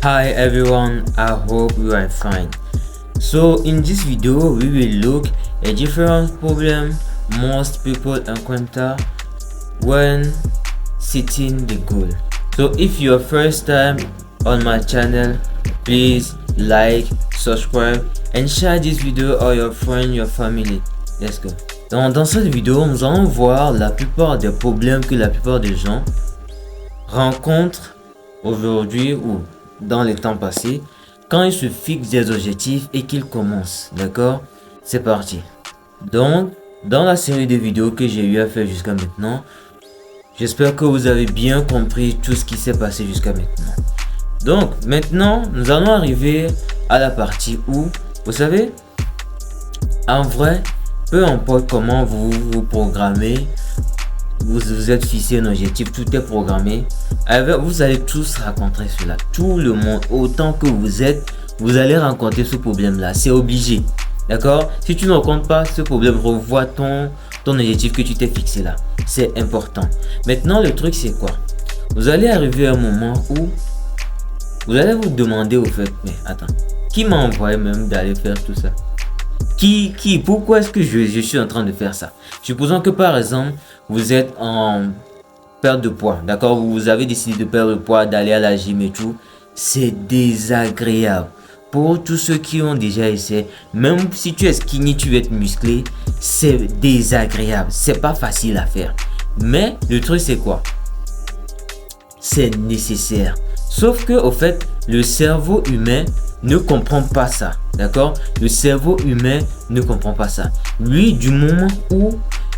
Hi everyone, I hope you are fine. So in this video we will look at different problem most people encounter when setting the goal. So if you're first time on my channel, please like, subscribe and share this video or your friend, your family. Let's go. Dans cette vidéo, nous allons voir la plupart des problèmes que la plupart des gens rencontrent aujourd'hui ou dans les temps passés quand ils se fixent des objectifs et qu'ils commencent. D'accord? C'est parti. Donc, dans la série de vidéos que j'ai eu à faire jusqu'à maintenant, j'espère que vous avez bien compris tout ce qui s'est passé jusqu'à maintenant. Donc, maintenant, nous allons arriver à la partie où, vous savez, en vrai, peu importe comment vous vous programmez, vous êtes fixé un objectif, tout est programmé. Vous allez tous rencontrer cela. Tout le monde, autant que vous êtes, vous allez rencontrer ce problème-là. C'est obligé. D'accord? Si tu ne rencontres pas ce problème, revois ton objectif que tu t'es fixé là. C'est important. Maintenant, le truc, c'est quoi? Vous allez arriver à un moment où vous allez vous demander au fait, mais attends, qui m'a envoyé même d'aller faire tout ça? Pourquoi est-ce que je suis en train de faire ça? Supposons que par exemple, vous êtes en perte de poids, d'accord? Vous avez décidé de perdre le poids, d'aller à la gym et tout. C'est désagréable. Pour tous ceux qui ont déjà essayé, même si tu es skinny, tu veux être musclé, c'est désagréable. C'est pas facile à faire. Mais le truc c'est quoi? C'est nécessaire. Sauf que au fait, le cerveau humain ne comprend pas ça. D'accord? Le cerveau humain ne comprend pas ça. Lui, du moment où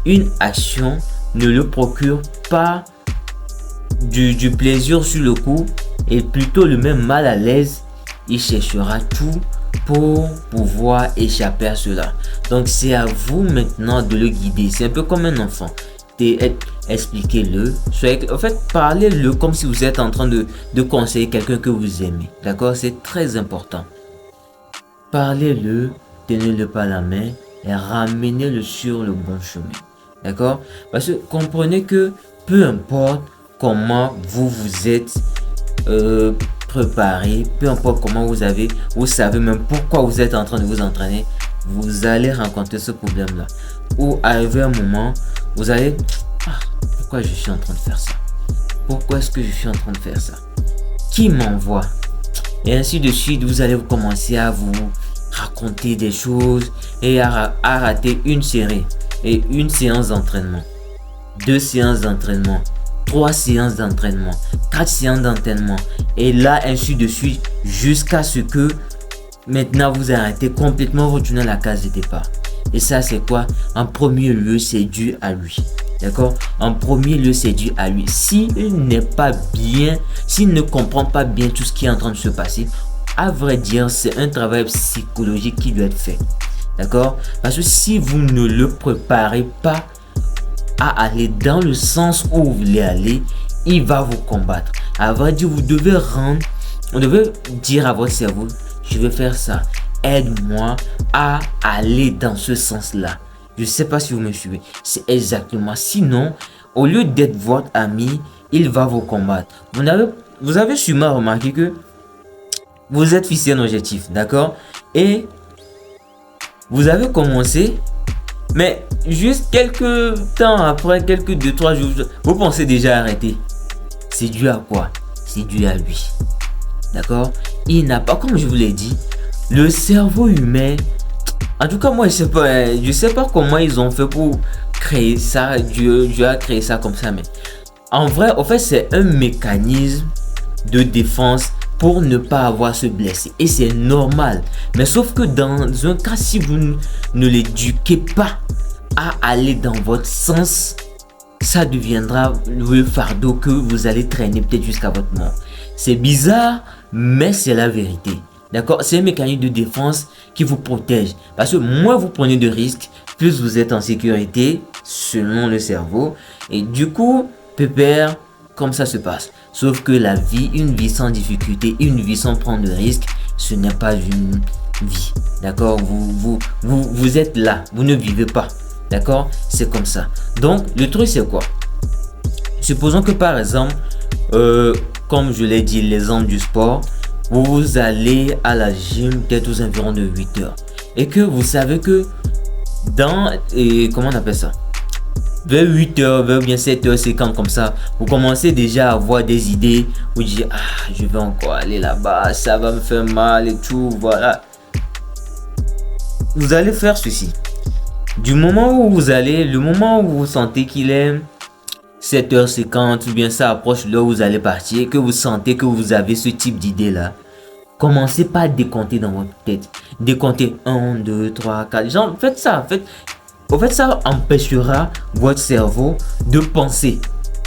une action ne le procure pas du plaisir sur le coup et plutôt le même mal à l'aise, il cherchera tout pour pouvoir échapper à cela. Donc c'est à vous maintenant de le guider. C'est un peu comme un enfant. Expliquez-le. En fait, parlez-le comme si vous êtes en train de conseiller quelqu'un que vous aimez. D'accord? C'est très important. Parlez-le, tenez-le par la main et ramenez-le sur le bon chemin. D'accord? Parce que comprenez que peu importe comment vous vous êtes préparé, peu importe comment vous savez même pourquoi vous êtes en train de vous entraîner, vous allez rencontrer ce problème-là. Ou arriver un moment, vous allez, pourquoi je suis en train de faire ça? Pourquoi est-ce que je suis en train de faire ça? Qui m'envoie? Et ainsi de suite, vous allez commencer à vous raconter des choses et à rater une série et une séance d'entraînement, 2 séances d'entraînement, 3 séances d'entraînement, 4 séances d'entraînement et là ainsi de suite jusqu'à ce que maintenant vous arrêtez complètement, vous retournez à la case de départ. Et ça c'est quoi? En premier lieu c'est dû à lui. D'accord? En premier lieu c'est dû à lui. S'il n'est pas bien, s'il ne comprend pas bien tout ce qui est en train de se passer, à vrai dire c'est un travail psychologique qui doit être fait. D'accord? Parce que si vous ne le préparez pas à aller dans le sens où vous voulez aller, il va vous combattre. À vrai dire, vous devez dire à votre cerveau, je vais faire ça. Aide-moi à aller dans ce sens-là. Je ne sais pas si vous me suivez. C'est exactement. Sinon, au lieu d'être votre ami, il va vous combattre. Vous avez sûrement remarqué que vous êtes fixé un objectif, d'accord? Et vous avez commencé, mais juste quelques temps après, quelques 2-3 jours, vous pensez déjà arrêter. C'est dû à quoi? C'est dû à lui. D'accord? Il n'a pas, comme je vous l'ai dit, le cerveau humain. En tout cas, moi, je sais pas comment ils ont fait pour créer ça. Dieu a créé ça comme ça, mais en vrai, en fait, c'est un mécanisme de défense pour ne pas avoir se blesser. Et c'est normal. Mais sauf que dans un cas, si vous ne l'éduquez pas à aller dans votre sens, ça deviendra le fardeau que vous allez traîner peut-être jusqu'à votre mort. C'est bizarre, mais c'est la vérité. D'accord? C'est un mécanisme de défense qui vous protège. Parce que moins vous prenez de risques, plus vous êtes en sécurité selon le cerveau. Et du coup, pépère, comme ça se passe. Sauf que la vie, une vie sans difficulté, une vie sans prendre de risques, ce n'est pas une vie. D'accord? Vous êtes là, vous ne vivez pas. D'accord? C'est comme ça. Donc, le truc, c'est quoi? Supposons que par exemple, comme je l'ai dit, l'exemple du sport, vous allez à la gym peut-être aux environs de 8 heures et que vous savez que comment on appelle ça, vers 8 heures, vers bien 7h50 comme ça, vous commencez déjà à avoir des idées, vous dites je vais encore aller là-bas, ça va me faire mal et tout, voilà. Vous allez faire ceci. Du moment où vous allez, le moment où vous sentez qu'il est 7h50 ou bien ça approche l'heure où vous allez partir, que vous sentez que vous avez ce type d'idée là, commencez pas à décompter dans votre tête. Décomptez 1, 2, 3, 4. Genre, faites ça. En fait, ça empêchera votre cerveau de penser.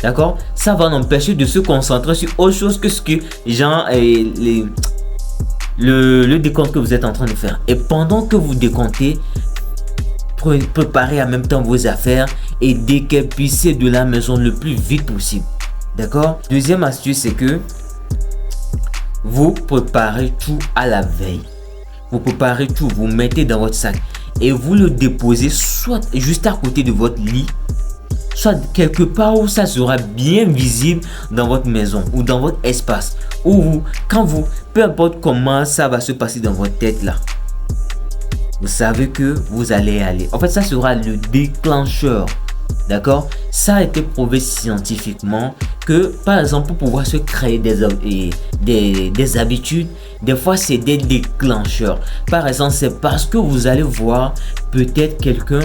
D'accord? Ça va l'empêcher de se concentrer sur autre chose que ce que le décompte que vous êtes en train de faire. Et pendant que vous décomptez, préparez en même temps vos affaires et décapissez de la maison le plus vite possible. D'accord? Deuxième astuce, c'est que vous préparez tout à la veille. Vous préparez tout, vous mettez dans votre sac et vous le déposez soit juste à côté de votre lit, soit quelque part où ça sera bien visible dans votre maison ou dans votre espace. Ou peu importe comment ça va se passer dans votre tête là, vous savez que vous allez aller. En fait, ça sera le déclencheur. D'accord? Ça a été prouvé scientifiquement que, par exemple, pour pouvoir se créer des habitudes, des fois c'est des déclencheurs. Par exemple, c'est parce que vous allez voir peut-être quelqu'un,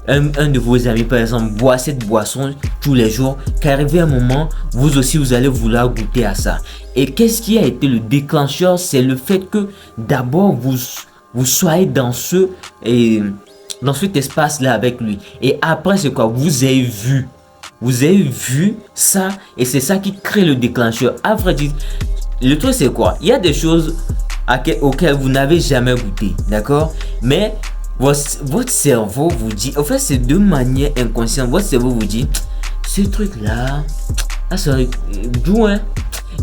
un de vos amis par exemple, boire cette boisson tous les jours, qu'arrivé un moment, vous aussi vous allez vouloir goûter à ça. Et qu'est-ce qui a été le déclencheur? C'est le fait que d'abord vous soyez dans cet espace là avec lui, et après c'est quoi? Vous avez vu ça, et c'est ça qui crée le déclencheur. À vrai dire, le truc c'est quoi? Il y a des choses auxquelles vous n'avez jamais goûté, d'accord, mais votre cerveau vous dit, en fait c'est de manière inconsciente, votre cerveau vous dit, ce truc là, ça d'où hein,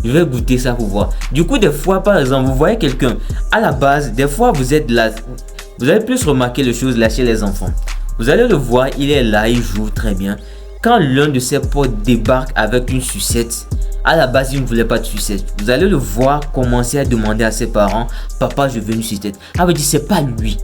je vais goûter ça pour voir. Du coup, des fois, par exemple, vous voyez quelqu'un, à la base, des fois, vous êtes là, vous avez plus remarqué les choses là chez les enfants. Vous allez le voir, il est là, il joue très bien. Quand l'un de ses potes débarque avec une sucette, à la base, il ne voulait pas de sucette. Vous allez le voir commencer à demander à ses parents, papa, je veux une sucette. Ah, vous dites, c'est pas lui.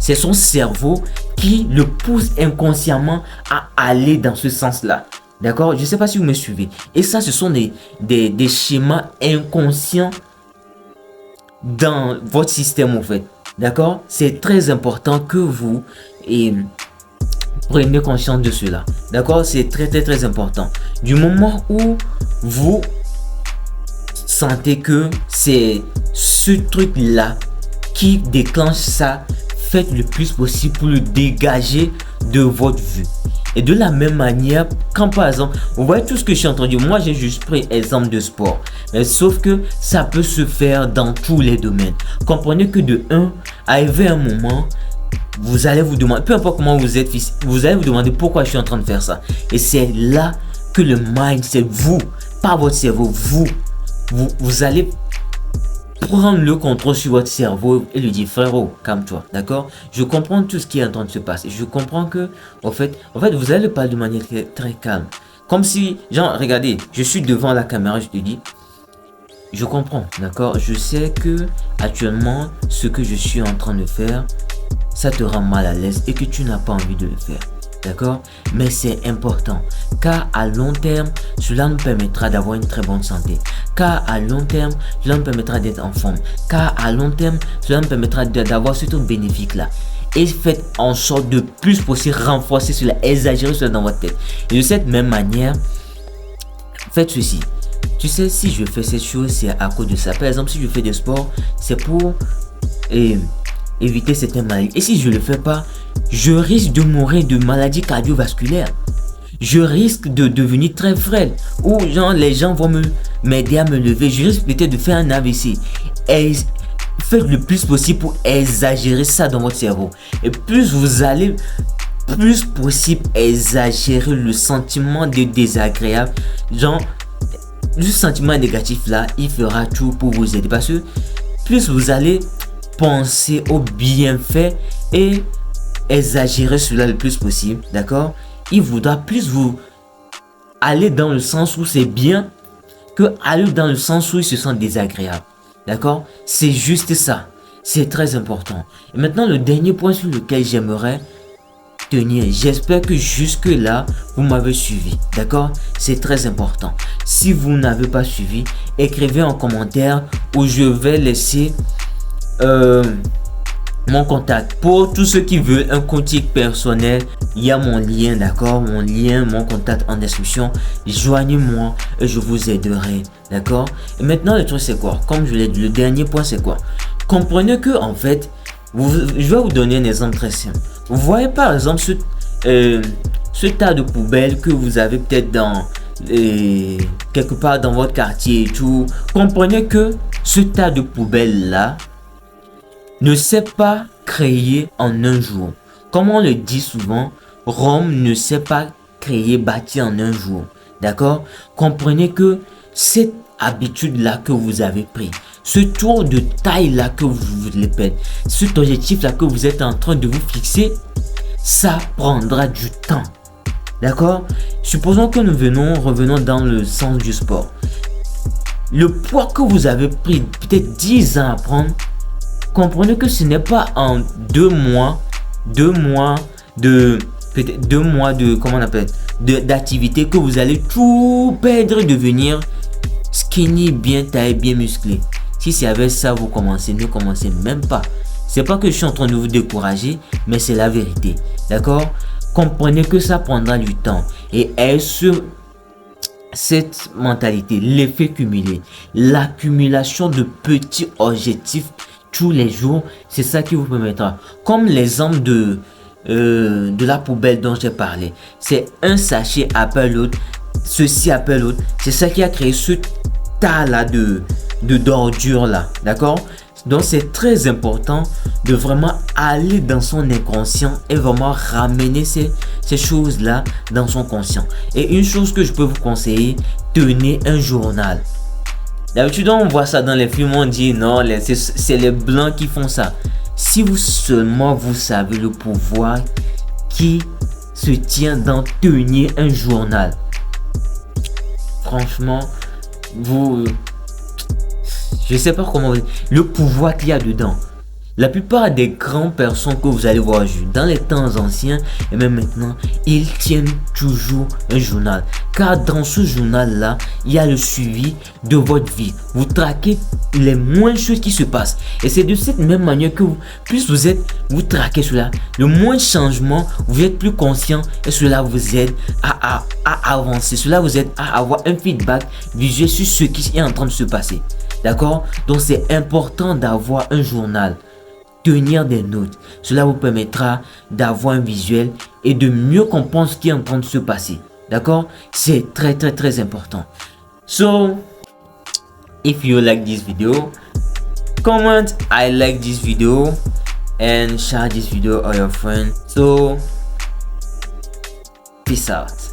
C'est son cerveau qui le pousse inconsciemment à aller dans ce sens-là. D'accord? Je ne sais pas si vous me suivez. Et ça, ce sont des schémas inconscients dans votre système, en fait. D'accord? C'est très important que vous prenez conscience de cela. D'accord? C'est très, très, très important. Du moment où vous sentez que c'est ce truc-là qui déclenche ça, faites le plus possible pour le dégager de votre vue. Et de la même manière, quand par exemple, vous voyez tout ce que je suis en train de dire, moi j'ai juste pris exemple de sport, mais sauf que ça peut se faire dans tous les domaines. Comprenez que de 1, arrivé un moment, vous allez vous demander, peu importe comment vous êtes, vous allez vous demander pourquoi je suis en train de faire ça. Et c'est là que le mind, c'est vous, pas votre cerveau, vous allez prendre le contrôle sur votre cerveau et lui dire, frérot, calme-toi, d'accord? Je comprends tout ce qui est en train de se passer. Je comprends que, en fait, vous allez parler de manière très, très calme. Comme si, genre, regardez, je suis devant la caméra, je te dis, je comprends, d'accord? Je sais que, actuellement, ce que je suis en train de faire, ça te rend mal à l'aise et que tu n'as pas envie de le faire. D'accord? Mais c'est important, car à long terme, cela nous permettra d'avoir une très bonne santé. Car à long terme, cela nous permettra d'être en forme. Car à long terme, cela nous permettra d'avoir ce truc bénéfique là. Et faites en sorte de plus possible renforcer cela, exagérer cela dans votre tête. Et de cette même manière, faites ceci. Tu sais, si je fais cette chose, c'est à cause de ça. Par exemple, si je fais du sport, c'est pour éviter certaines maladies. Et si je ne le fais pas, je risque de mourir de maladies cardiovasculaires. Je risque de devenir très frêle. Ou genre les gens vont m'aider à me lever. Je risque peut-être de faire un AVC. Et faites le plus possible pour exagérer ça dans votre cerveau. Et plus vous allez, plus possible exagérer le sentiment de désagréable. Genre, le sentiment négatif là, il fera tout pour vous aider. Parce que plus vous allez penser aux bienfaits et exagérer cela le plus possible, d'accord, il voudra plus vous aller dans le sens où c'est bien que aller dans le sens où il se sent désagréable. D'accord? C'est juste ça. C'est très important. Et maintenant, le dernier point sur lequel j'aimerais tenir. J'espère que jusque-là, vous m'avez suivi. D'accord? C'est très important. Si vous n'avez pas suivi, écrivez en commentaire où je vais laisser mon contact. Pour tous ceux qui veulent un coaching personnel, il y a mon lien, d'accord? Mon lien, mon contact en description. Joignez-moi et je vous aiderai, d'accord? Et maintenant, le truc, c'est quoi? Comme je l'ai dit, le dernier point, c'est quoi? Comprenez que, en fait, je vais vous donner un exemple très simple. Vous voyez par exemple ce tas de poubelles que vous avez peut-être dans quelque part dans votre quartier et tout. Comprenez que ce tas de poubelles là ne s'est pas créé en un jour. Comme on le dit souvent, Rome ne s'est pas créé, bâti en un jour. D'accord? Comprenez que cette habitude là que vous avez pris, ce tour de taille là que vous vous répétez, cet objectif là que vous êtes en train de vous fixer, ça prendra du temps. D'accord? Supposons que nous revenons dans le sens du sport. Le poids que vous avez pris, peut-être 10 ans à prendre, comprenez que ce n'est pas en 2 mois de comment on appelle, d'activité que vous allez tout perdre et devenir skinny, bien taillé, bien musclé. Si c'est avec ça vous commencez, ne commencez même pas. C'est pas que je suis en train de vous décourager, mais c'est la vérité. D'accord? Comprenez que ça prendra du temps. Et cette mentalité, l'effet cumulé, l'accumulation de petits objectifs tous les jours, c'est ça qui vous permettra. Comme l'exemple de la poubelle dont j'ai parlé. C'est un sachet après l'autre, ceci après l'autre. C'est ça qui a créé ce tas là de d'ordures là. D'accord? Donc c'est très important de vraiment aller dans son inconscient et vraiment ramener ces choses là dans son conscient. Et une chose que je peux vous conseiller, tenez un journal. D'habitude on voit ça dans les films, on dit non, c'est les blancs qui font ça. Si vous seulement vous savez le pouvoir qui se tient dans tenir un journal, franchement, je sais pas comment le pouvoir qu'il y a dedans. La plupart des grandes personnes que vous allez voir dans les temps anciens et même maintenant, ils tiennent toujours un journal. Car dans ce journal-là, il y a le suivi de votre vie. Vous traquez les moindres choses qui se passent. Et c'est de cette même manière que plus vous traquez cela, le moins de changements, vous êtes plus conscient et cela vous aide à avancer. Cela vous aide à avoir un feedback visuel sur ce qui est en train de se passer. D'accord? Donc c'est important d'avoir un journal. Tenir des notes, cela vous permettra d'avoir un visuel et de mieux comprendre ce qui est en train de se passer. D'accord? C'est très important. So, if you like this video, comment I like this video and share this video with your friends. So, peace out.